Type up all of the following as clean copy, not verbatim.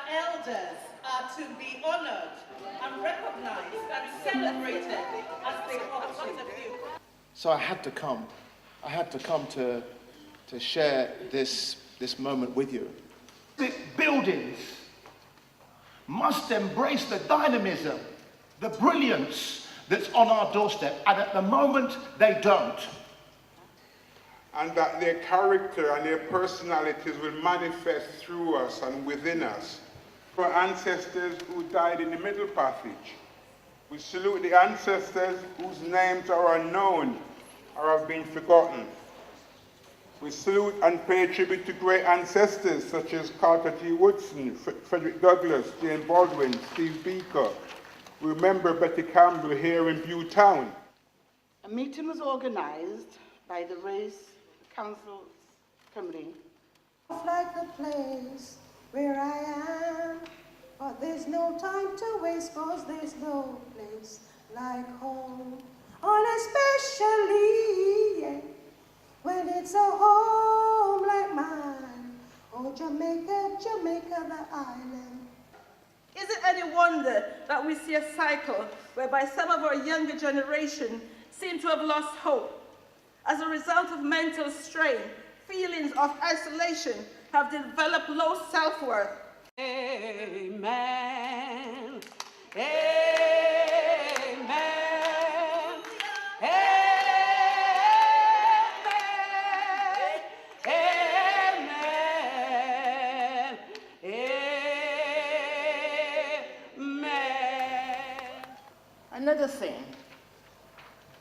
elders are to be honored and recognized and celebrated as they ought to. So I had to come. I had to come to share this moment with you. The buildings must embrace the dynamism, the brilliance that's on our doorstep, and at the moment they don't. And that their character and their personalities will manifest through us and within us. For ancestors who died in the Middle Passage, we salute the ancestors whose names are unknown or have been forgotten. We salute and pay tribute to great ancestors such as Carter G. Woodson, Frederick Douglass, Jane Baldwin, Steve Biko. We remember Betty Campbell here in Bewtown. A meeting was organised by the Race Council Committee. Like the place where I am, but there's no time to waste, cause there's no place like home. And especially, yeah, when it's a home like mine. Oh, Jamaica, Jamaica, the island. Is it any wonder that we see a cycle whereby some of our younger generation seem to have lost hope? As a result of mental strain, feelings of isolation have developed low self-worth. Amen. Amen. Another thing,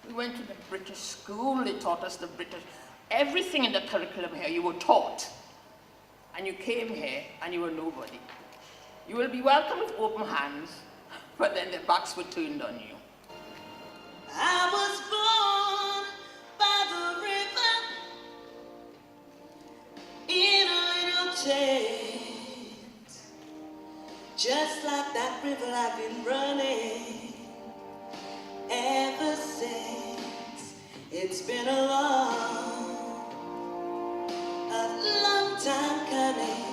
we went to the British school, they taught us the British, everything in the curriculum here you were taught. And you came here and you were nobody. You will be welcomed with open hands, but then their backs were turned on you. I was born by the river in a little tent. Just like that river I've been running ever since. It's been a long time coming,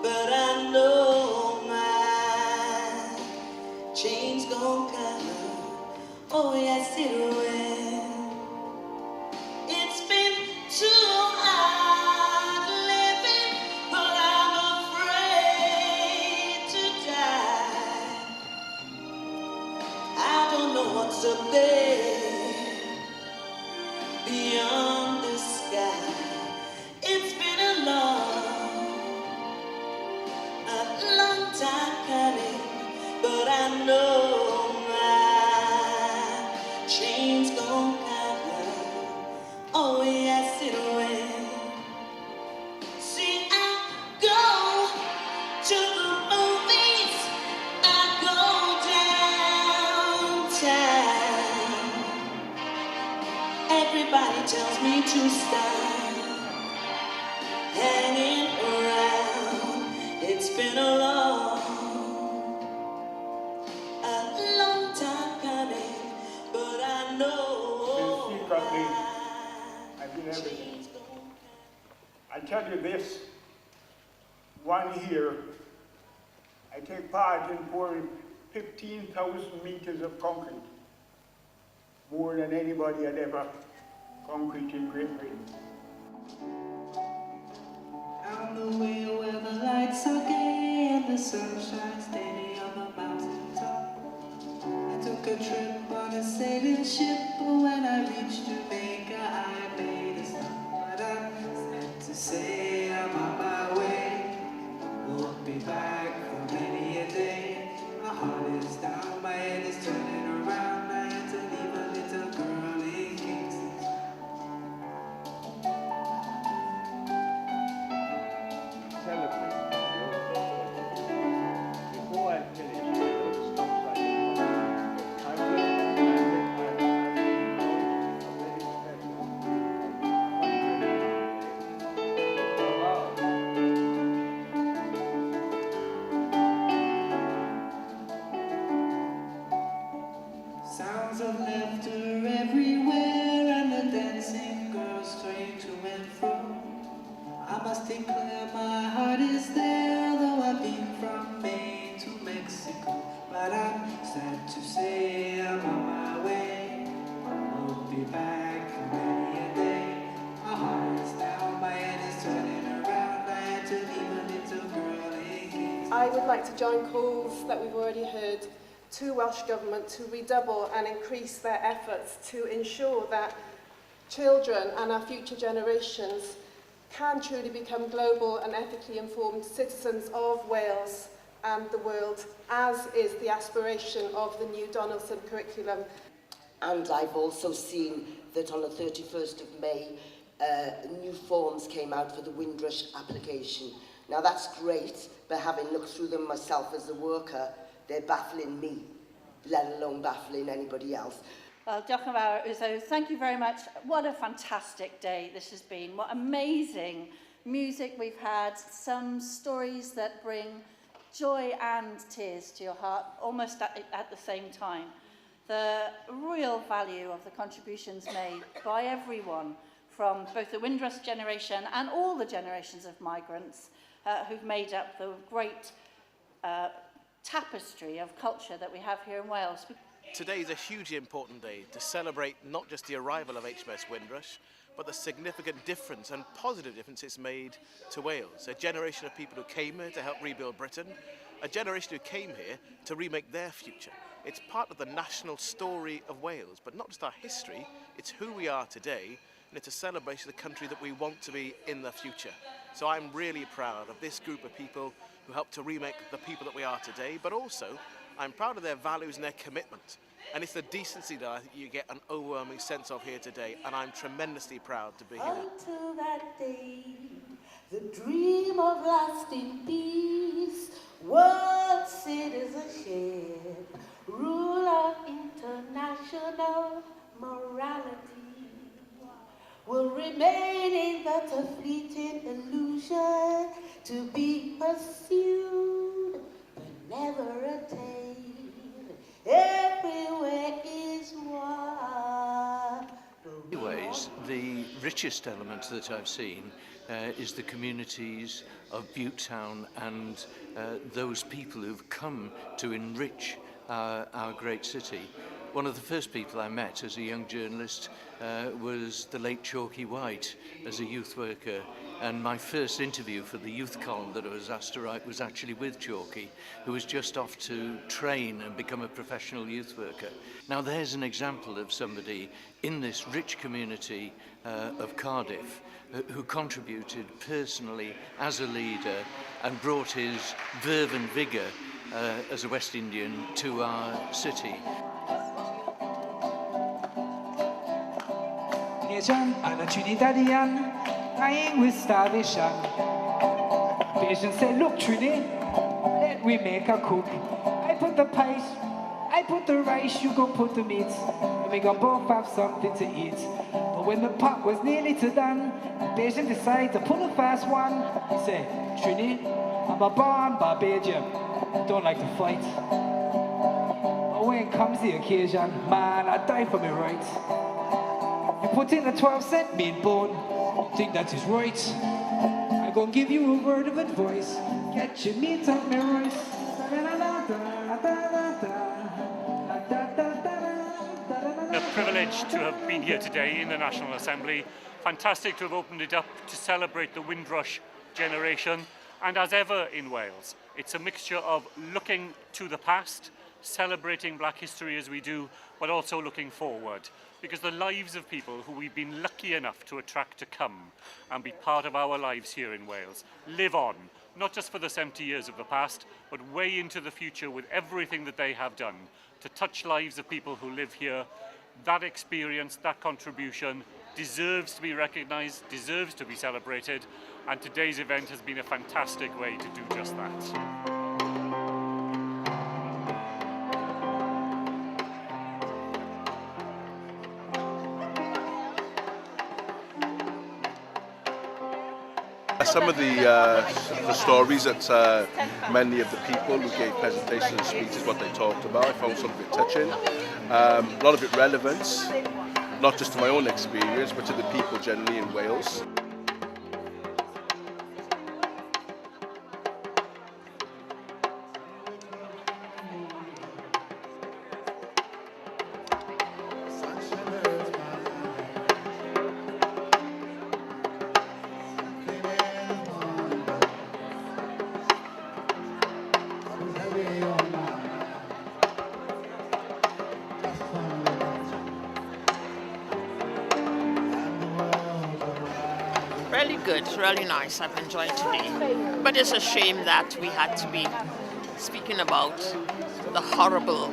but I know my change gon' come. Oh yes it will. It's been too hard living, but I'm afraid to die. I don't know what's up there beyond the sky. It's been a long time coming, but I know my change gon' come. Oh yes it will. See, I go to the movies, I go downtown. Everybody tells me to stop hanging around. It's been a long time coming, but I know secretly, I've been everything. I tell you this, 1 year, I take part in pouring 15,000 meters of concrete, more than anybody had ever concrete in Great Britain. On the way where the lights are gay and the sunshine steady on the mountain top. I took a trip on a sailing ship, but when I reached Jamaica I made a stop. But I'm sad to say I'm on my way, won't be back for many a day. My heart is down, my head is turning around. I had to leave a little girl in Kingston. Before I finish, I don't stop like Sounds of laughter everywhere and the dancing girls swaying to and fro. I must declare my heart is there, though I've been from I would like to join calls that we've already heard to Welsh Government to redouble and increase their efforts to ensure that children and our future generations can truly become global and ethically informed citizens of Wales and the world, as is the aspiration of the new Donaldson curriculum. And I've also seen that on the 31st of May, new forms came out for the Windrush application. Now that's great, but having looked through them myself as a worker, they're baffling me, let alone baffling anybody else. Well, diolch yn fawr, Uzo. Thank you very much. What a fantastic day this has been. What amazing music we've had. Some stories that bring joy and tears to your heart, almost at the same time. The real value of the contributions made by everyone from both the Windrush generation and all the generations of migrants who've made up the great tapestry of culture that we have here in Wales. Today is a hugely important day to celebrate not just the arrival of HMS Windrush, but the significant difference and positive difference it's made to Wales. A generation of people who came here to help rebuild Britain, a generation who came here to remake their future. It's part of the national story of Wales, but not just our history, it's who we are today, and it's a celebration of the country that we want to be in the future. So I'm really proud of this group of people who helped to remake the people that we are today, but also I'm proud of their values and their commitment. And it's the decency that I think you get an overwhelming sense of here today, and I'm tremendously proud to be here. Until that day, the dream of lasting peace, world citizenship, rule of international morality, will remain in but a fleeting illusion to be pursued but never attained. Everywhere is one. In many ways, the richest element that I've seen is the communities of Butetown and those people who've come to enrich our great city. One of the first people I met as a young journalist was the late Chalky White as a youth worker, and my first interview for the youth column that I was asked to write was actually with Chalky, who was just off to train and become a professional youth worker. Now there's an example of somebody in this rich community of Cardiff who contributed personally as a leader and brought his verve and vigour as a West Indian to our city. Asian and a Trinidadian dying with starvation. Patients say, look Trini, let we make a cook. I put the pies, I put the rice, you go put the meat, and we gonna both have something to eat. But when the pot was nearly to done, the patient decided to pull a fast one. He said, Trini, I'm a born Barbadian, don't like to fight. But when it comes the occasion, man, I die for me rights. You put in a 12-cent meat bone, you think that is right. I'm gonna give you a word of advice, get your meat on me rice. A privilege to have been here today in the National Assembly. Fantastic to have opened it up to celebrate the Windrush generation. And as ever in Wales, it's a mixture of looking to the past, celebrating Black history as we do, but also looking forward. Because the lives of people who we've been lucky enough to attract to come and be part of our lives here in Wales live on, not just for the 70 years of the past, but way into the future with everything that they have done to touch lives of people who live here. That experience, that contribution deserves to be recognised, deserves to be celebrated, and today's event has been a fantastic way to do just that. Some of the stories that many of the people who gave presentations and speeches, what they talked about, I found some of it touching. A lot of it relevant, not just to my own experience, but to the people generally in Wales. good, really nice. I've enjoyed today. But it's a shame that we had to be speaking about the horrible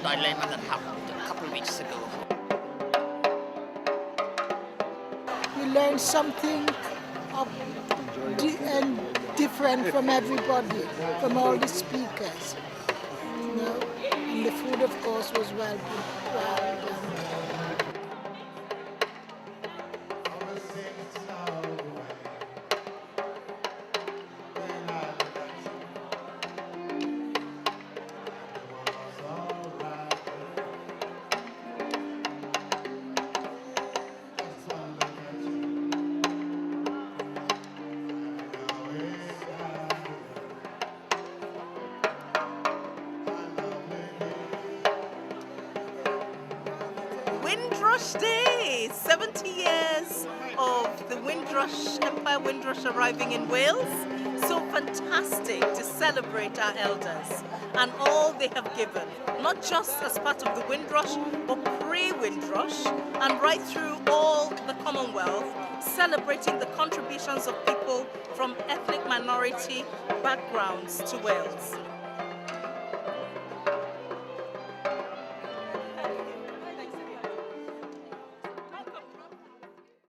dilemma that happened a couple of weeks ago. We learned something different from everybody, from all the speakers. You know? And the food, of course, was well done. Windrush Day, 70 years of the Windrush, Empire Windrush arriving in Wales. So fantastic to celebrate our elders and all they have given, not just as part of the Windrush, but pre-Windrush and right through all the Commonwealth, celebrating the contributions of people from ethnic minority backgrounds to Wales.